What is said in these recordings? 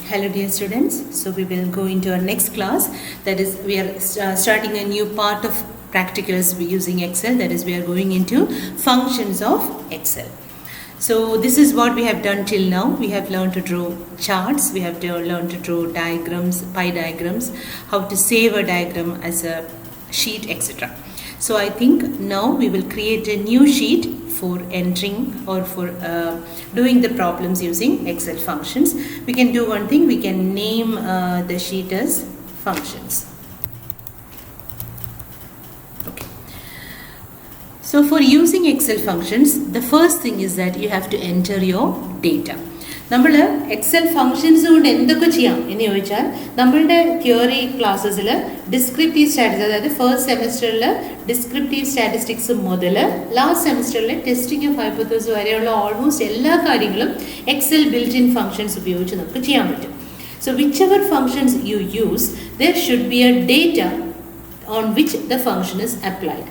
Hello dear students, so we will go into our next class, that is we are starting a new part of practicals using Excel, that is we are going into functions of Excel. So this is what we have done till now. We have learned to draw charts, we have learned to draw diagrams, pie diagrams, how to save a diagram as a sheet, etc. So I think now we will create a new sheet for entering or for doing the problems using Excel functions. We can do one thing, we can name the sheet as functions. Okay. So for using Excel functions, the first thing is that you have to enter your data. നമ്മൾ Excel functions കൊണ്ട് എന്തൊക്കെ ചെയ്യാം എന്ന് ചോദിച്ചാൽ നമ്മളുടെ theory ക്ലാസ്സസിൽ descriptive statistics, അതായത് first സെമിസ്റ്ററിൽ descriptive statistics മുതൽ last സെമിസ്റ്ററിലെ testing of hypothesis വരെയുള്ള ഓൾമോസ്റ്റ് എല്ലാ കാര്യങ്ങളും എക്സൽ ബിൽറ്റ് ഇൻ ഫങ്ഷൻസ് ഉപയോഗിച്ച് നമുക്ക് ചെയ്യാൻ പറ്റും. So whichever functions you use, there should be a data on which the function is applied.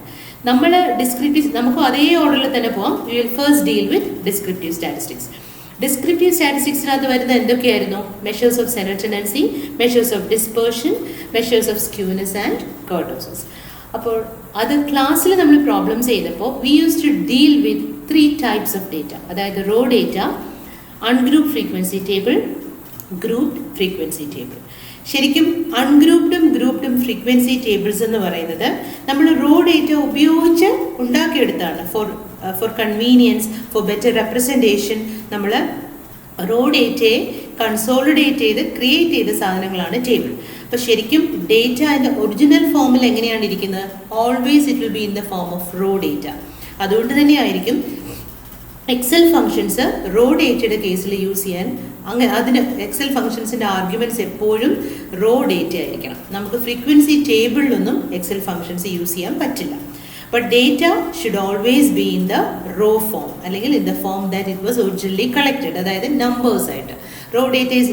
നമ്മൾ ഡിസ്ക്രിപ്റ്റീവ് നമുക്ക് അതേ ഓർഡറിൽ തന്നെ പോകാം. We will first deal with descriptive statistics. Descriptive സ്റ്റാറ്റിസ്റ്റിക്സിനകത്ത് വരുന്ന എന്തൊക്കെയായിരുന്നു? Measures of central tendency, measures of dispersion, measures of skewness and kurtosis. അപ്പോൾ അത് ക്ലാസ്സിൽ നമ്മൾ പ്രോബ്ലംസ് ചെയ്തപ്പോൾ we use to deal with 3 types of data, അതായത് raw data, ungroup frequency table, grouped frequency table. ശരിക്കും അൺഗ്രൂപ്പ്ഡും ഗ്രൂപ്പ്ഡും ഫ്രീക്വൻസി ടേബിൾസ് എന്ന് പറയുന്നത് നമ്മൾ റോ ഡേറ്റ ഉപയോഗിച്ച് ഉണ്ടാക്കിയെടുത്താണ്. For convenience, for better representation നമ്മൾ റോ ഡേറ്റയെ കൺസോളിഡേറ്റ് ചെയ്ത് ക്രിയേറ്റ് ചെയ്ത സാധനങ്ങളാണ് ടേബിൾ. അപ്പോൾ ശരിക്കും ഡേറ്റ അതിൻ്റെ ഒറിജിനൽ ഫോമിൽ എങ്ങനെയാണ് ഇരിക്കുന്നത്? Always it will be in the form of raw data. അതുകൊണ്ട് തന്നെയായിരിക്കും എക്സൽ ഫങ്ഷൻസ് റോ ഡേറ്റയുടെ കേസിൽ യൂസ് ചെയ്യാൻ അതിന് എക്സൽ ഫങ്ഷൻസിൻ്റെ ആർഗ്യുമെൻറ്റ്സ് എപ്പോഴും റോ ഡേറ്റ ആയിരിക്കണം. നമുക്ക് ഫ്രീക്വൻസി ടേബിളിലൊന്നും എക്സൽ ഫങ്ഷൻസ് യൂസ് ചെയ്യാൻ പറ്റില്ല. But data should always be in the raw form, അല്ലെങ്കിൽ in the form that it was originally collected, അതായത് നമ്പേഴ്സ് ആയിട്ട്. Raw data is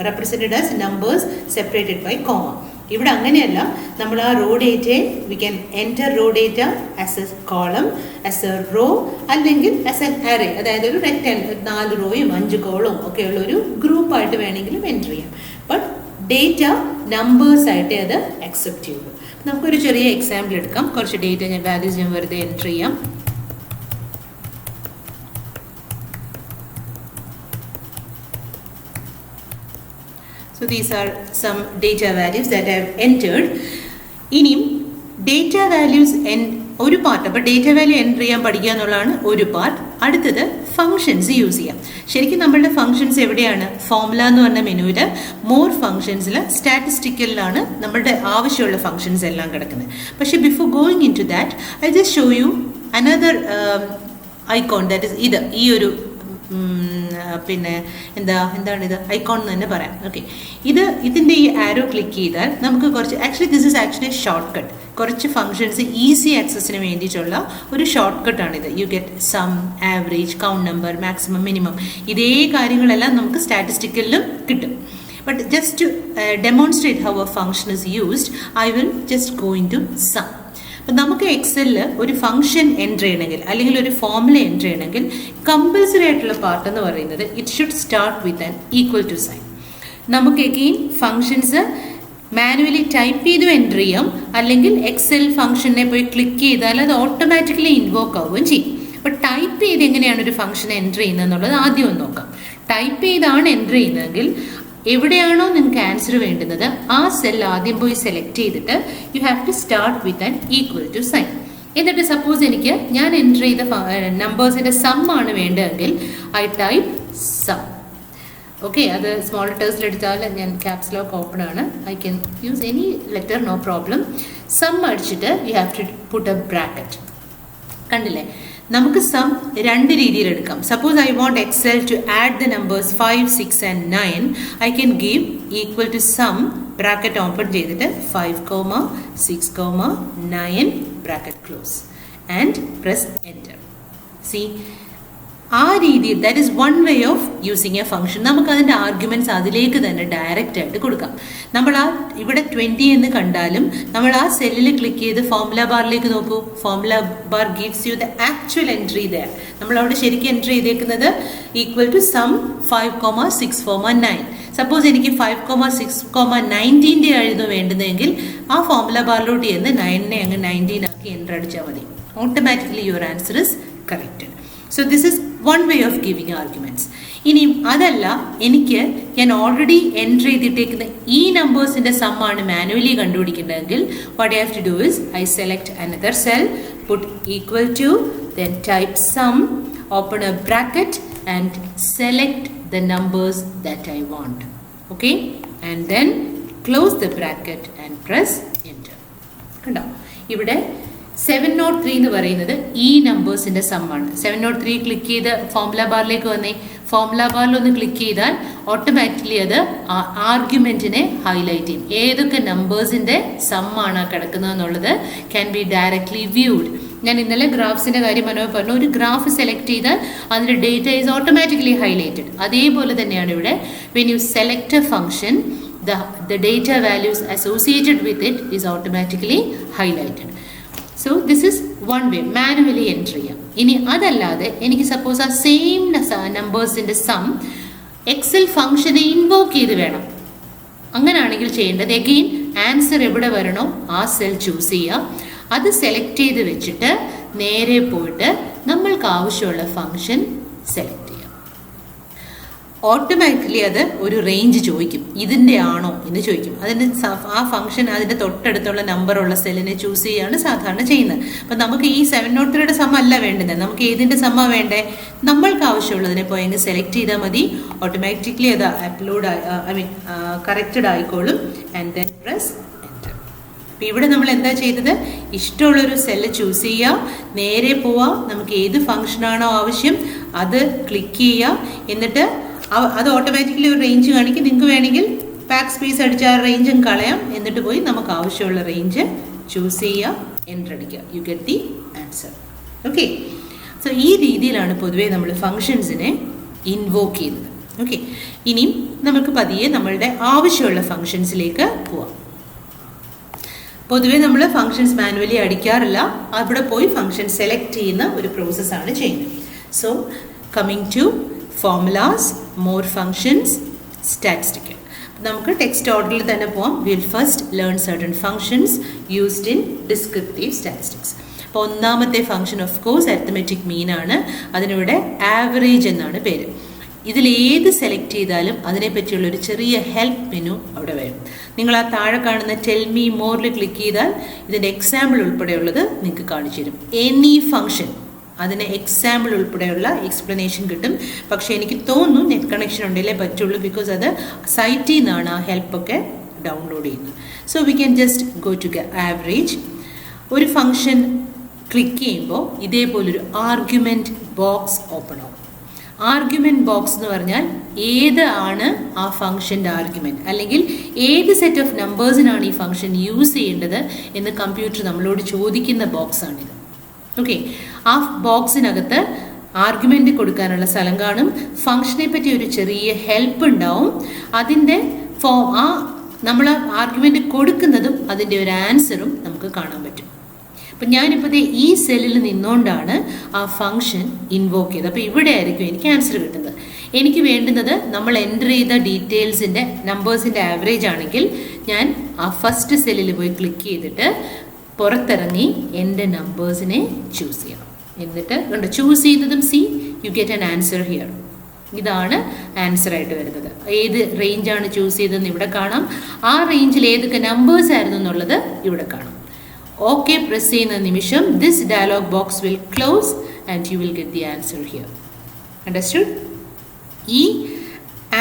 represented as numbers separated by comma. ഇവിടെ അങ്ങനെയല്ല. നമ്മൾ ആ റോ ഡേറ്റയെ we can enter raw data as a column, as a row, അല്ലെങ്കിൽ as an array, അതായത് ഒരു റെക്റ്റാങ്കിൾ 4 റോയും 5 കോളവും ഒക്കെയുള്ള ഒരു ഗ്രൂപ്പായിട്ട് വേണമെങ്കിലും എൻറ്റർ ചെയ്യാം. ബട്ട് ഡേറ്റ നമ്പേഴ്സ് ആയിട്ട് അത് അക്സെപ്റ്റ് ചെയ്യുള്ളൂ. നമുക്കൊരു ചെറിയ എക്സാമ്പിൾ എടുക്കാം. കുറച്ച് ഡേറ്റ വാല്യൂസ് ഞാൻ വെറുതെ എൻറ്റർ ചെയ്യാം. So these are some data values that I have entered. ഇനിയും ഡേറ്റ വാല്യൂസ് ഒരു പാർട്ട്, അപ്പോൾ ഡേറ്റ വാല്യൂ എൻ്റർ ചെയ്യാൻ പഠിക്കുക എന്നുള്ളതാണ് ഒരു പാർട്ട്. അടുത്തത് ഫങ്ഷൻസ് യൂസ് ചെയ്യാം. ശരിക്കും നമ്മളുടെ ഫങ്ഷൻസ് എവിടെയാണ്? ഫോർമുല എന്ന് പറഞ്ഞ മെനുവിൽ മോർ ഫങ്ഷൻസിൽ സ്റ്റാറ്റിസ്റ്റിക്കലിലാണ് നമ്മളുടെ ആവശ്യമുള്ള ഫങ്ഷൻസ് എല്ലാം കിടക്കുന്നത്. പക്ഷേ before going in to that I just show you another icon, that is ഇത്, ഈ ഒരു പിന്നെ എന്താണിത്, ഐക്കോൺ എന്ന് തന്നെ പറയാം. ഓക്കെ, ഇതിൻ്റെ ഈ ആരോ ക്ലിക്ക് ചെയ്താൽ നമുക്ക് കുറച്ച് this is actually shortcut. കുറച്ച് ഫങ്ഷൻസ് ഈസി ആക്സസിന് വേണ്ടിയിട്ടുള്ള ഒരു ഷോർട്ട് കട്ടാണിത്. You get sum, average, count number, maximum, minimum, ഇതേ കാര്യങ്ങളെല്ലാം നമുക്ക് സ്റ്റാറ്റിസ്റ്റിക്കലിലും കിട്ടും. But just to demonstrate how a function is used, I will just go into sum. അപ്പം നമുക്ക് എക്സലിൽ ഒരു ഫംഗ്ഷൻ എൻ്റർ ചെയ്യണമെങ്കിൽ, അല്ലെങ്കിൽ ഒരു ഫോർമുല എൻ്റർ ചെയ്യണമെങ്കിൽ കമ്പൽസറി ആയിട്ടുള്ള പാർട്ട് എന്ന് പറയുന്നത് it should start with an equal to sign. നമുക്ക് എഗെയിൻ ഫങ്ഷൻസ് മാനുവലി ടൈപ്പ് ചെയ്തു എൻ്റർ ചെയ്യാം, അല്ലെങ്കിൽ എക്സൽ ഫംഗ്ഷനെ പോയി ക്ലിക്ക് ചെയ്താൽ അത് ഓട്ടോമാറ്റിക്കലി ഇൻവോക്ക് ആവുകയും ചെയ്യും. അപ്പോൾ ടൈപ്പ് ചെയ്ത് എങ്ങനെയാണ് ഒരു ഫംഗ്ഷൻ എൻ്റർ ചെയ്യുന്നത് എന്നുള്ളത് ആദ്യം ഒന്ന് നോക്കാം. ടൈപ്പ് ചെയ്താണ് എൻ്റർ ചെയ്യുന്നതെങ്കിൽ എവിടെയാണോ നിങ്ങൾക്ക് ആൻസർ വേണ്ടുന്നത് ആ സെൽ ആദ്യം പോയി സെലക്ട് ചെയ്തിട്ട് you have to start with an equal to sign. എന്നിട്ട് സപ്പോസ് ഞാൻ എൻ്റർ ചെയ്ത നമ്പേഴ്സിൻ്റെ സം ആണ് വേണ്ടതെങ്കിൽ ഐ ടൈപ്പ് സം. ഓക്കെ, അത് സ്മോൾ ലെറ്റേഴ്സിൽ എടുത്താൽ ഞാൻ ക്യാപ്സ് ലോക്ക് ഓപ്പൺ ആണ്. I can use any letter, no problem. Sum അടിച്ചിട്ട് you have to put a bracket. കണ്ടില്ലേ? നമുക്ക് സം 2 രീതിയിൽ എടുക്കാം. Suppose I want excel to add the numbers 5, 6 and 9. I can give equal to sum, bracket open ചെയ്തിട്ട് 5, 6, 9 bracket close and press enter. See, ആ രീതിയിൽ that is one way of using a function. നമുക്ക് അതിൻ്റെ arguments അതിലേക്ക് തന്നെ direct ആയിട്ട് കൊടുക്കാം. നമ്മൾ ആ ഇവിടെ 20 എന്ന് കണ്ടാലും നമ്മൾ ആ സെല്ലിൽ ക്ലിക്ക് ചെയ്ത് ഫോർമുല ബാറിലേക്ക് നോക്കൂ. Formula bar gives you the actual entry there. നമ്മൾ അവിടെ ശരിക്കും എൻട്രി ചെയ്തേക്കുന്നത് ഈക്വൽ ടു സം 5,6,9. സപ്പോസ് എനിക്ക് 5,6,19 ആയിരുന്നു വേണ്ടുന്നതെങ്കിൽ ആ ഫോർമുല ബാറിലോട്ട് ചെന്ന് 9 അങ്ങ് 19 ആക്കി എൻ്റർ അടിച്ചാൽ മതി. Automatically your answer is corrected. So this is one way of giving arguments. ഇനി അതല്ല, എനിക്ക് ഞാൻ ഓൾറെഡി എൻറ്റർ ചെയ്തിട്ടേക്കുന്ന ഈ നമ്പേഴ്സിൻ്റെ സമ്മാണ് മാനുവലി കണ്ടുപിടിക്കേണ്ടതെങ്കിൽ what I have to do is I select another cell, put equal to, then type sum, open a bracket and select the numbers that I want. Okay, and then close the bracket and press enter. കണ്ടോ, ഇവിടെ 703 എന്ന് പറയുന്നത് ഈ നമ്പേഴ്സിൻ്റെ സമ്മാണ്. 703 click ചെയ്ത് formula ബാറിലേക്ക് വന്നേ. Formula ബാറിൽ ഒന്ന് ക്ലിക്ക് ചെയ്താൽ ഓട്ടോമാറ്റിക്കലി അത് ആർഗ്യുമെൻറ്റിനെ ഹൈലൈറ്റ് ചെയ്യും. ഏതൊക്കെ നമ്പേഴ്സിൻ്റെ സമ്മാണ് കിടക്കുന്നത് എന്നുള്ളത് ക്യാൻ ബി ഡയറക്ട്ലി വ്യൂഡ്. ഞാൻ ഇന്നലെ ഗ്രാഫ്സിൻ്റെ കാര്യം പറഞ്ഞു. ഒരു ഗ്രാഫ് സെലക്ട് ചെയ്താൽ അതിൻ്റെ ഡേറ്റ ഈസ് ഓട്ടോമാറ്റിക്കലി ഹൈലൈറ്റഡ്. അതേപോലെ തന്നെയാണ് ഇവിടെ. When you select A function, the data values associated with it is automatically highlighted. So this is one way, manually enter ചെയ്യാം. ഇനി അതല്ലാതെ എനിക്ക് സപ്പോസ് ആ സെയിം നമ്പേഴ്സിൻ്റെ സം എക്സൽ ഫംഗ്ഷനെ ഇൻവോക്ക് ചെയ്ത് വേണം. അങ്ങനെയാണെങ്കിൽ ചെയ്യേണ്ടത് എഗെയിൻ ആൻസർ എവിടെ വരണോ ആ സെൽ ചൂസ് ചെയ്യുക. അത് സെലക്ട് ചെയ്ത് വെച്ചിട്ട് നേരെ പോയിട്ട് നമ്മൾക്ക് ആവശ്യമുള്ള ഫംഗ്ഷൻ സെലക്ട് ചെയ്യാം. ഓട്ടോമാറ്റിക്കലി അത് ഒരു റേഞ്ച് ചോദിക്കും, ഇതിൻ്റെ ആണോ എന്ന് ചോദിക്കും. അതിന് ആ ഫംഗ്ഷൻ അതിൻ്റെ തൊട്ടടുത്തുള്ള നമ്പറുള്ള സെല്ലിനെ ചൂസ് ചെയ്യുകയാണ് സാധാരണ ചെയ്യുന്നത്. അപ്പം നമുക്ക് ഈ 703യുടെ സം അല്ല വേണ്ടുന്നത്, നമുക്ക് ഏതിൻ്റെ സമ്മ വേണ്ടേ? നമ്മൾക്ക് ആവശ്യമുള്ളതിനെ പോയെങ്കിൽ സെലക്ട് ചെയ്താൽ മതി. ഓട്ടോമാറ്റിക്കലി അത് അപ്ലോഡ് കറക്റ്റഡ് ആയിക്കോളും. And then press enter. അപ്പം ഇവിടെ നമ്മൾ എന്താ ചെയ്തത്? ഇഷ്ടമുള്ളൊരു സെല്ല് ചൂസ് ചെയ്യുക, നേരെ പോവുക, നമുക്ക് ഏത് ഫംഗ്ഷനാണോ ആവശ്യം അത് ക്ലിക്ക് ചെയ്യുക. എന്നിട്ട് അത് ഓട്ടോമാറ്റിക്കലി ഒരു റേഞ്ച് കാണിക്കും. നിങ്ങൾക്ക് വേണമെങ്കിൽ ബാക്ക് സ്പേസ് അടിച്ച് ആ റേഞ്ചും കളയാം. എന്നിട്ട് പോയി നമുക്ക് ആവശ്യമുള്ള റേഞ്ച് ചൂസ് ചെയ്യുക, എൻ്റർ അടിക്കുക. You get the answer. Okay, so ഈ രീതിയിലാണ് പൊതുവേ നമ്മൾ ഫങ്ഷൻസിനെ ഇൻവോക്ക് ചെയ്യുന്നത്. ഓക്കെ, ഇനിയും നമുക്ക് പതിയെ നമ്മളുടെ ആവശ്യമുള്ള ഫങ്ഷൻസിലേക്ക് പോവാം. പൊതുവേ നമ്മൾ ഫങ്ഷൻസ് മാനുവലി അടിക്കാറില്ല, അവിടെ പോയി ഫങ്ഷൻ സെലക്ട് ചെയ്യുന്ന ഒരു പ്രോസസ്സാണ് ചെയ്യുന്നത്. So coming to formulas, more functions, statistical. നമുക്ക് ടെക്സ്റ്റ് ഓർഡറിൽ തന്നെ പോവാം. Will first learn certain functions used in descriptive statistics. അപ്പോൾ ഒന്നാമത്തെ function of course arithmetic mean ആണ്. അതിനിവിടെ ആവറേജ് എന്നാണ് പേര്. ഇതിലേത് സെലക്ട് ചെയ്താലും അതിനെപ്പറ്റിയുള്ളൊരു ചെറിയ ഹെൽപ്പ് മെനു അവിടെ വരും. നിങ്ങൾ ആ താഴെ കാണുന്ന ടെൽ മീ മോറിൽ ക്ലിക്ക് ചെയ്താൽ ഇതിൻ്റെ എക്സാമ്പിൾ ഉൾപ്പെടെയുള്ളത് നിങ്ങൾക്ക് കാണിച്ചു തരും. എനി ഫങ്ഷൻ അതിന് എക്സാമ്പിൾ ഉൾപ്പെടെയുള്ള എക്സ്പ്ലനേഷൻ കിട്ടും. പക്ഷേ എനിക്ക് തോന്നുന്നു നെറ്റ് കണക്ഷൻ ഉണ്ടെങ്കിലേ പറ്റുള്ളൂ, ബിക്കോസ് അത് സൈറ്റിൽ നിന്നാണ് ആ ഹെൽപ്പൊക്കെ ഡൗൺലോഡ് ചെയ്യുന്നത്. So we can just go to average. ഒരു ഫങ്ഷൻ ക്ലിക്ക് ചെയ്യുമ്പോൾ ഇതേപോലൊരു ആർഗ്യുമെൻറ്റ് ബോക്സ് ഓപ്പൺ ആവും. ആർഗ്യുമെൻറ്റ് ബോക്സ് എന്ന് പറഞ്ഞാൽ ഏതാണ് ആ ഫംഗ്ഷൻ്റെ ആർഗ്യുമെൻറ്റ്, അല്ലെങ്കിൽ ഏത് സെറ്റ് ഓഫ് നമ്പേഴ്സിനാണ് ഈ ഫംഗ്ഷൻ യൂസ് ചെയ്യേണ്ടത് എന്ന് കമ്പ്യൂട്ടർ നമ്മളോട് ചോദിക്കുന്ന ബോക്സാണിത്. ഓക്കെ, ആ ബോക്സിനകത്ത് ആർഗ്യുമെൻ്റ് കൊടുക്കാനുള്ള സ്ഥലം കാണും. ഫംഗ്ഷനെ പറ്റി ഒരു ചെറിയ ഹെൽപ്പ് ഉണ്ടാവും. അതിൻ്റെ ആ നമ്മൾ ആർഗ്യുമെൻ്റ് കൊടുക്കുന്നതും അതിൻ്റെ ഒരു ആൻസറും നമുക്ക് കാണാൻ പറ്റും. അപ്പം ഞാനിപ്പോൾ ഈ സെല്ലിൽ നിന്നുകൊണ്ടാണ് ആ ഫംഗ്ഷൻ ഇൻവോക്ക് ചെയ്തത്. അപ്പോൾ ഇവിടെ ആയിരിക്കും എനിക്ക് ആൻസർ കിട്ടുന്നത്. എനിക്ക് വേണ്ടുന്നത് നമ്മൾ എൻ്റർ ചെയ്ത ഡീറ്റെയിൽസിൻ്റെ നമ്പേഴ്സിൻ്റെ ആവറേജ് ആണെങ്കിൽ ഞാൻ ആ ഫസ്റ്റ് സെല്ലിൽ പോയി ക്ലിക്ക് ചെയ്തിട്ട് പുറത്തിറങ്ങി എൻ്റെ നമ്പേഴ്സിനെ ചൂസ് ചെയ്യണം. എന്നിട്ട് കണ്ടോ, ചൂസ് ചെയ്യുന്നതും you get an answer here. ഇതാണ് ആൻസറായിട്ട് വരുന്നത്. ഏത് റേഞ്ചാണ് ചൂസ് ചെയ്തതെന്ന് ഇവിടെ കാണാം. ആ റേഞ്ചിൽ ഏതൊക്കെ നമ്പേഴ്സ് ആയിരുന്നു എന്നുള്ളത് ഇവിടെ കാണാം. ഓക്കെ പ്രസ് ചെയ്യുന്ന നിമിഷം this dialog box will close and you will get the answer here. Understood? ഈ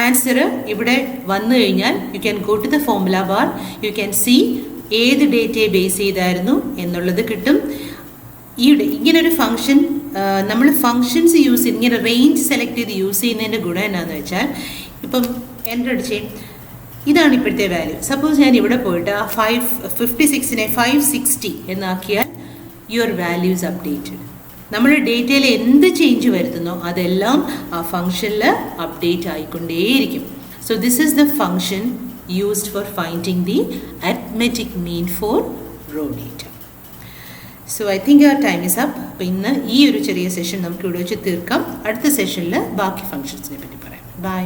ആൻസർ ഇവിടെ വന്നു കഴിഞ്ഞാൽ you can go to the formula bar. You can see ഏത് ഡേറ്റയെ ബേസ് ചെയ്തായിരുന്നു എന്നുള്ളത് കിട്ടും. ഇങ്ങനൊരു ഫംഗ്ഷൻ നമ്മൾ ഫങ്ഷൻസ് യൂസ് ചെയ്ത് ഇങ്ങനെ റേഞ്ച് സെലക്ട് ചെയ്ത് യൂസ് ചെയ്യുന്നതിൻ്റെ ഗുണം എന്നാന്ന് വെച്ചാൽ, ഇപ്പം എൻ്റർ അടിച്ചേ, ഇതാണ് ഇപ്പോഴത്തെ വാല്യൂ. സപ്പോസ് ഞാൻ ഇവിടെ പോയിട്ട് ആ 556നെ 560 എന്നാക്കിയാൽ യുവർ വാല്യൂസ് അപ്ഡേറ്റഡ്. നമ്മൾ ഡേറ്റയിൽ എന്ത് ചേഞ്ച് വരുത്തുന്നോ അതെല്ലാം ആ ഫംഗ്ഷനിൽ അപ്ഡേറ്റ് ആയിക്കൊണ്ടേയിരിക്കും. So this is the function used for finding the arithmetic mean for raw data. So I think our time is up. അപ്പോൾ ഇന്ന് ഈ ഒരു ചെറിയ സെഷൻ നമുക്ക് ഇവിടെ വെച്ച് തീർക്കാം. അടുത്ത സെഷനിൽ ബാക്കി ഫങ്ഷൻസിനെ പറ്റി